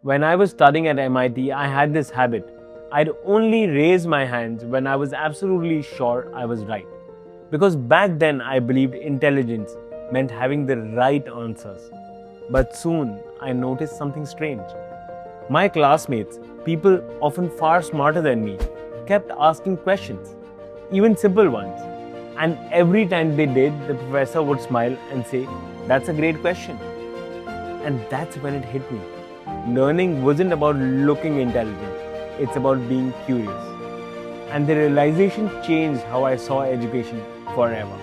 When I was studying at MIT, I had this habit. I'd only raise my hands when I was absolutely sure I was right. Because back then I believed intelligence meant having the right answers. But soon I noticed something strange. My classmates, people often far smarter than me, kept asking questions, even simple ones. And every time they did, the professor would smile and say, "That's a great question." And that's when it hit me. Learning wasn't about looking intelligent, it's about being curious. And the realization changed how I saw education forever.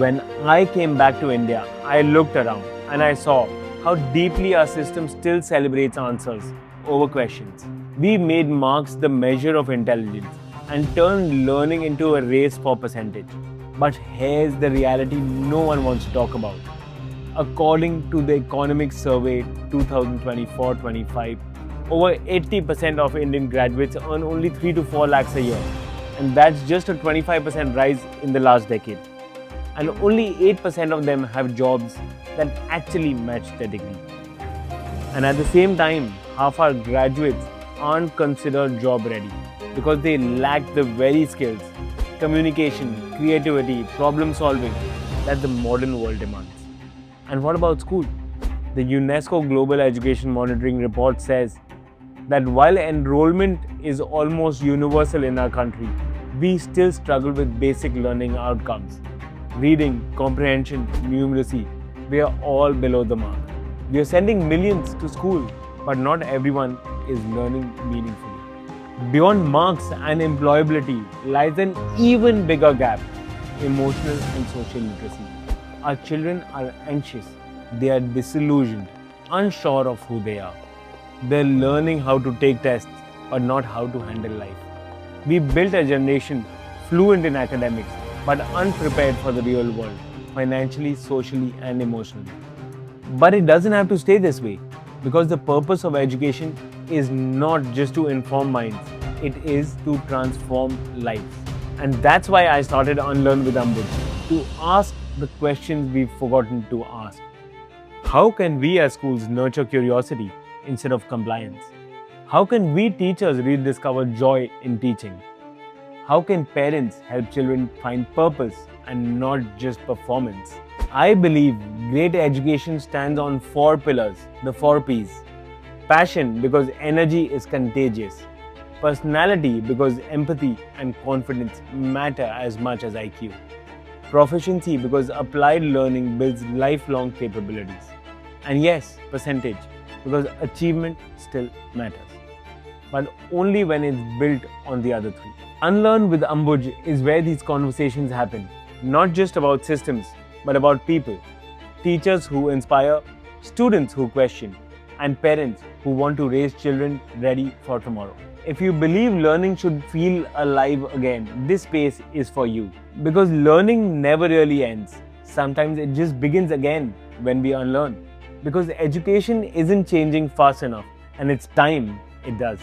When I came back to India, I looked around and I saw how deeply our system still celebrates answers over questions. We made marks the measure of intelligence and turned learning into a race for percentage. But here's the reality no one wants to talk about. According to the Economic Survey 2024-25, over 80% of Indian graduates earn only 3 to 4 lakhs a year. And that's just a 25% rise in the last decade. And only 8% of them have jobs that actually match their degree. And at the same time, half our graduates aren't considered job ready because they lack the very skills, communication, creativity, problem solving that the modern world demands. And what about school? The UNESCO Global Education Monitoring Report says that while enrollment is almost universal in our country, we still struggle with basic learning outcomes. Reading, comprehension, numeracy, we are all below the mark. We are sending millions to school, but not everyone is learning meaningfully. Beyond marks and employability lies an even bigger gap: emotional and social literacy. Our children are anxious, they are disillusioned, unsure of who they are. They're learning how to take tests, but not how to handle life. We built a generation fluent in academics, but unprepared for the real world, financially, socially, and emotionally. But it doesn't have to stay this way, because the purpose of education is not just to inform minds, it is to transform lives. And that's why I started Unlearn with Ambuj, to ask the questions we've forgotten to ask. How can we as schools nurture curiosity instead of compliance? How can we teachers rediscover joy in teaching? How can parents help children find purpose and not just performance? I believe great education stands on 4 pillars, the 4 Ps. Passion, because energy is contagious. Personality, because empathy and confidence matter as much as IQ. Proficiency, because applied learning builds lifelong capabilities. And yes, percentage, because achievement still matters, but only when it's built on the other 3. Unlearn with Ambuj is where these conversations happen, not just about systems, but about people. Teachers who inspire, students who question, and parents who want to raise children ready for tomorrow. If you believe learning should feel alive again, this space is for you. Because learning never really ends. Sometimes it just begins again when we unlearn. Because education isn't changing fast enough, and it's time it does.